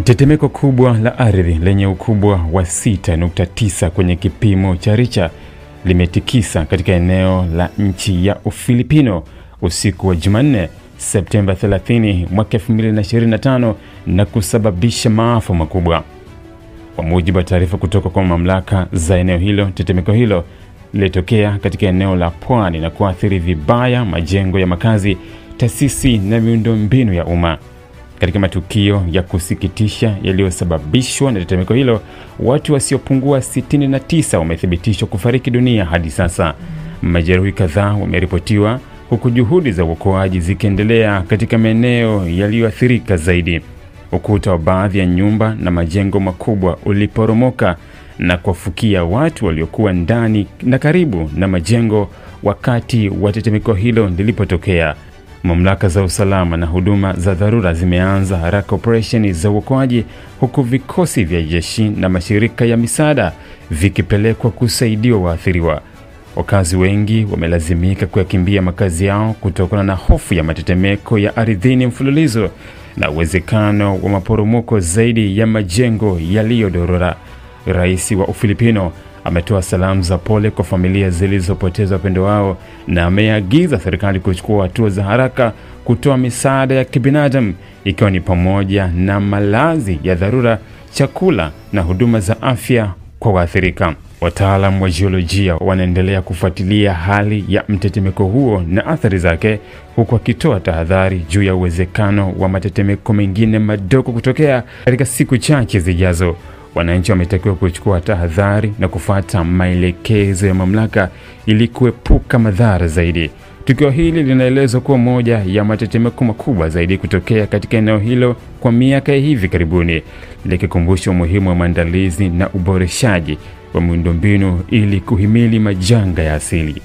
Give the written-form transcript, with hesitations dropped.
Tetemeko kubwa la ardhi lenye ukubwa wa 6.9 kwenye kipimo cha Richter limetikisa katika eneo la nchi ya Ufilipino usiku wa Jumanne, Septemba 30 mwaka 2025 na kusababisha maafa makubwa. Kwa mujibu wa taarifa kutoka kwa mamlaka za eneo hilo, tetemeko hilo lilitokea katika eneo la pwani na kuathiri vibaya majengo ya makazi, taasisi na miundombinu ya umma. Katika matukio ya kusikitisha yaliyosababishwa na tetemeko hilo, watu wasiopungua 69 wamethibitishwa kufariki dunia hadi sasa. Majeruhi kadhaa wameripotiwa, huku juhudi za uokoaji zikiendelea katika maeneo yaliyoathirika zaidi. Ukuta wa baadhi ya nyumba na majengo makubwa uliporomoka na kuwafukia watu waliokuwa ndani na karibu na majengo wakati wa tetemeko hilo lilipotokea. Mamlaka za usalama na huduma za dharura zimeanza haraka operesheni za uokoaji, huku vikosi vya jeshi na mashirika ya misaada vikipelekwa kusaidia waathiriwa. Wakazi wengi wamelazimika kuyakimbia makazi yao kutokana na hofu ya matetemeko ya ardhini mfululizo na uwezekano wa maporomoko zaidi ya majengo yaliyodorora. Rais wa Ufilipino ametoa salamu za pole kwa familia zilizopoteza wapendwa wao na ameagiza serikali kuchukua hatua za haraka kutoa misaada ya kibinadamu, ikiwa ni pamoja na malazi ya dharura, chakula na huduma za afya kwa waathirika. Wataalamu wa jiolojia wanaendelea kufuatilia hali ya mtetemeko huo na athari zake, huku wakitoa tahadhari juu ya uwezekano wa matetemeko mengine madogo kutokea katika siku chache zijazo. Wananchi wametakiwa kuchukua tahadhari na kufuata maelekezo ya mamlaka ili kuepuka madhara zaidi. Tukio hili linaelezwa kuwa moja ya matetemeko makubwa zaidi kutokea katika eneo hilo kwa miaka hivi karibuni, likikumbusha umuhimu wa maandalizi na uboreshaji wa miundombinu ili kuhimili majanga ya asili.